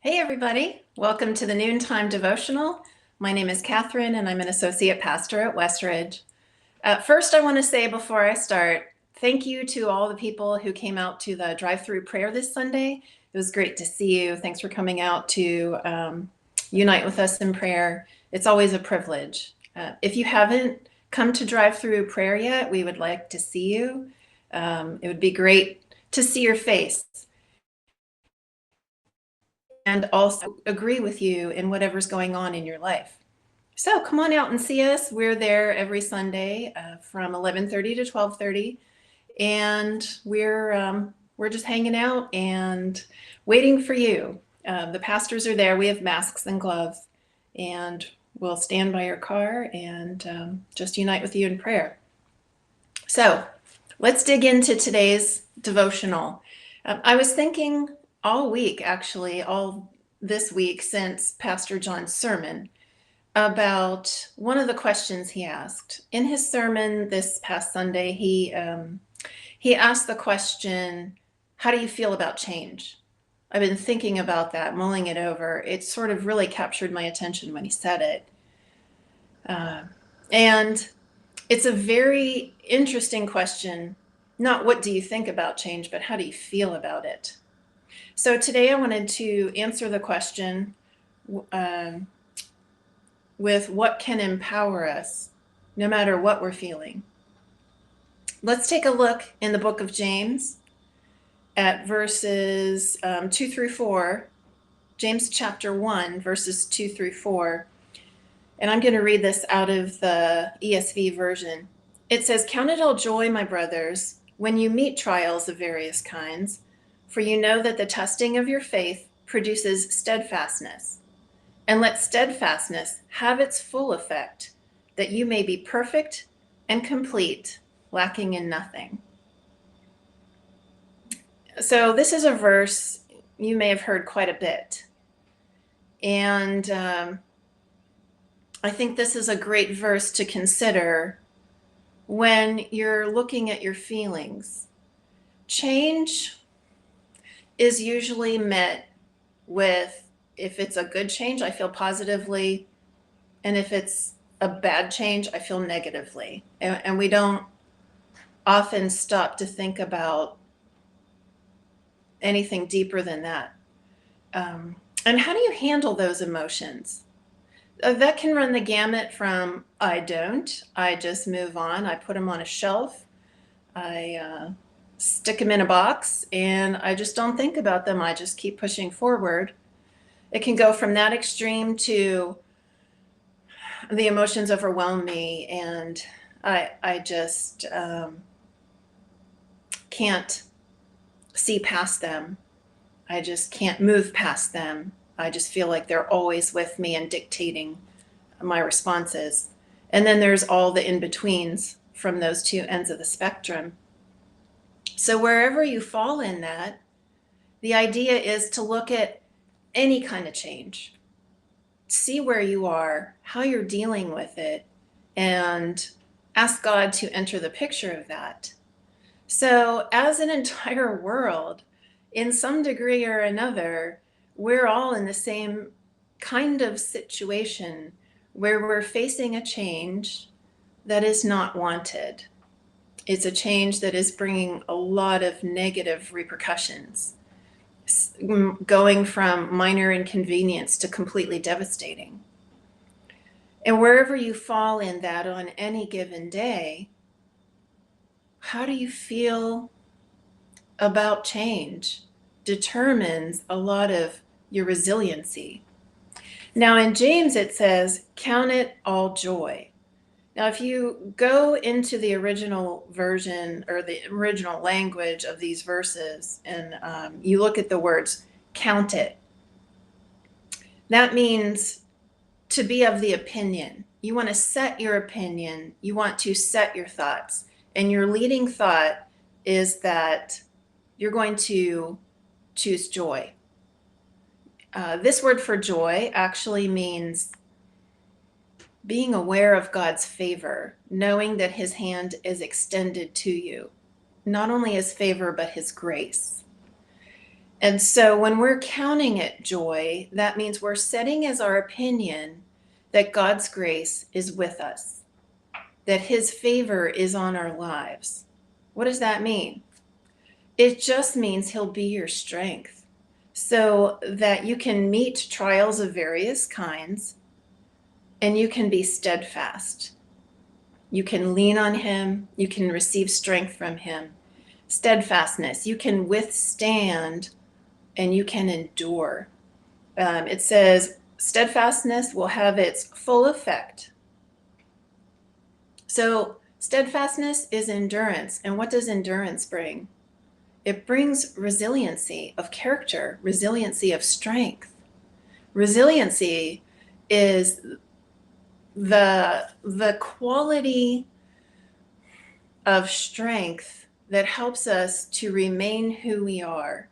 Hey everybody, welcome to the Noontime Devotional. My name is Catherine and I'm an associate pastor at Westridge. First, I want to say before I start, thank you to all the people who came out to the drive-through prayer this Sunday. It was great to see you. Thanks for coming out to unite with us in prayer. It's always a privilege. If you haven't come to drive-through prayer yet, we would like to see you. It would be great to see your face and also agree with you in whatever's going on in your life. So come on out and see us. We're there every Sunday from 11:30 to 12:30, and we're just hanging out and waiting for you. The pastors are there. We have masks and gloves, and we'll stand by your car and just unite with you in prayer. So let's dig into today's devotional. I was thinking all week, actually, all this week since Pastor John's sermon, about one of the questions he asked. In his sermon this past Sunday, he asked the question, how do you feel about change? I've been thinking about that, mulling it over. It sort of really captured my attention when he said it. And it's a very interesting question. Not what do you think about change, but how do you feel about it? So today I wanted to answer the question with what can empower us no matter what we're feeling. Let's take a look in the book of James at verses 2 through 4, James chapter 1, verses 2 through 4. And I'm going to read this out of the ESV version. It says, "Count it all joy, my brothers, when you meet trials of various kinds, for you know that the testing of your faith produces steadfastness. And let steadfastness have its full effect, that you may be perfect and complete, lacking in nothing." So this is a verse you may have heard quite a bit. And I think this is a great verse to consider when you're looking at your feelings. Change is usually met with, if it's a good change, I feel positively, and if it's a bad change, I feel negatively. And we don't often stop to think about anything deeper than that. And how do you handle those emotions? That can run the gamut from I just move on, I put them on a shelf, I stick them in a box, and I just don't think about them, I just keep pushing forward. It can go from that extreme to the emotions overwhelm me and I just can't see past them. I just can't move past them. I just feel like they're always with me and dictating my responses. And then there's all the in-betweens from those two ends of the spectrum. So wherever you fall in that, the idea is to look at any kind of change, see where you are, how you're dealing with it, and ask God to enter the picture of that. So as an entire world, in some degree or another, we're all in the same kind of situation where we're facing a change that is not wanted. It's a change that is bringing a lot of negative repercussions, going from minor inconvenience to completely devastating. And wherever you fall in that on any given day, how do you feel about change determines a lot of your resiliency. Now in James it says, count it all joy. Now if you go into the original version or the original language of these verses and you look at the words count it, that means to be of the opinion. You want to set your opinion, you want to set your thoughts, and your leading thought is that you're going to choose joy. This word for joy actually means being aware of God's favor, knowing that his hand is extended to you, not only his favor, but his grace. And so when we're counting it joy, that means we're setting as our opinion that God's grace is with us, that his favor is on our lives. What does that mean? It just means he'll be your strength so that you can meet trials of various kinds and you can be steadfast. You can lean on him. You can receive strength from him. Steadfastness. You can withstand and you can endure. It says steadfastness will have its full effect. So steadfastness is endurance. And what does endurance bring? It brings resiliency of character, resiliency of strength. Resiliency is the quality of strength that helps us to remain who we are.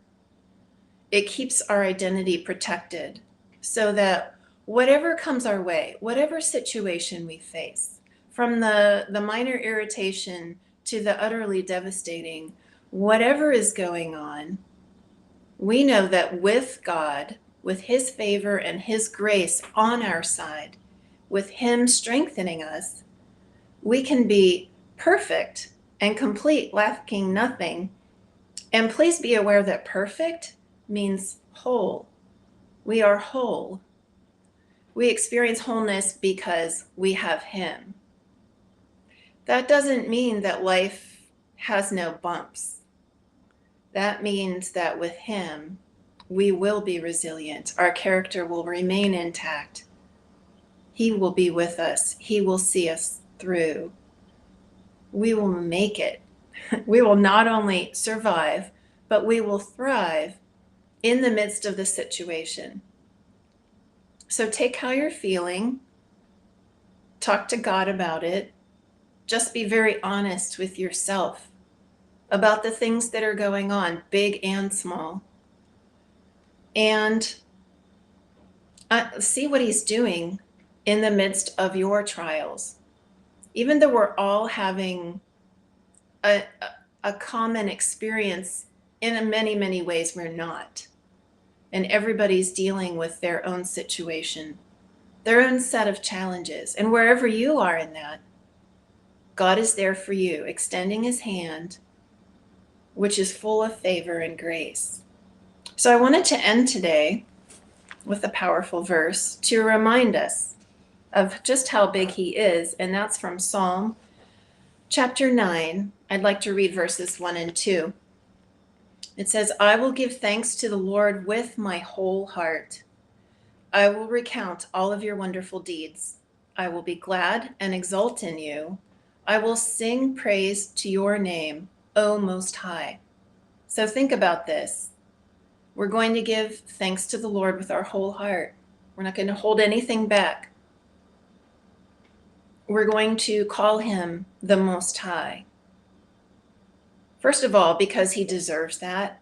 It keeps our identity protected so that whatever comes our way, whatever situation we face, from the minor irritation to the utterly devastating, whatever is going on, we know that with God, with his favor and his grace on our side, with him strengthening us, we can be perfect and complete, lacking nothing. And please be aware that perfect means whole. We are whole. We experience wholeness because we have him. That doesn't mean that life has no bumps. That means that with him, we will be resilient. Our character will remain intact. He will be with us. He will see us through. We will make it. We will not only survive, but we will thrive in the midst of the situation. So take how you're feeling. Talk to God about it. Just be very honest with yourself about the things that are going on, big and small. And see what he's doing in the midst of your trials. Even though we're all having a common experience, in many, many ways we're not. And everybody's dealing with their own situation, their own set of challenges. And wherever you are in that, God is there for you, extending his hand, which is full of favor and grace. So I wanted to end today with a powerful verse to remind us of just how big he is. And that's from Psalm chapter 9. I'd like to read verses 1 and 2. It says, I will give thanks to the Lord with my whole heart. I will recount all of your wonderful deeds. I will be glad and exult in you. I will sing praise to your name, O Most High. So think about this. We're going to give thanks to the Lord with our whole heart. We're not going to hold anything back. We're going to call him the Most High. First of all, because he deserves that.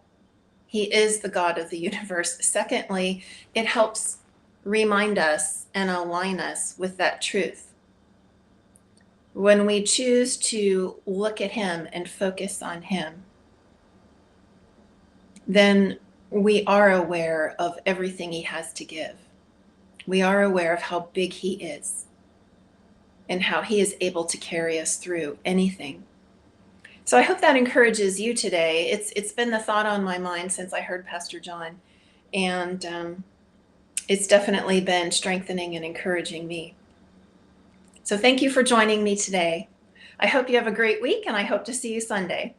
He is the God of the universe. Secondly, it helps remind us and align us with that truth. When we choose to look at him and focus on him, then we are aware of everything he has to give. We are aware of how big he is and how he is able to carry us through anything. So I hope that encourages you today. It's been the thought on my mind since I heard Pastor John, and it's definitely been strengthening and encouraging me. So thank you for joining me today. I hope you have a great week, and I hope to see you Sunday.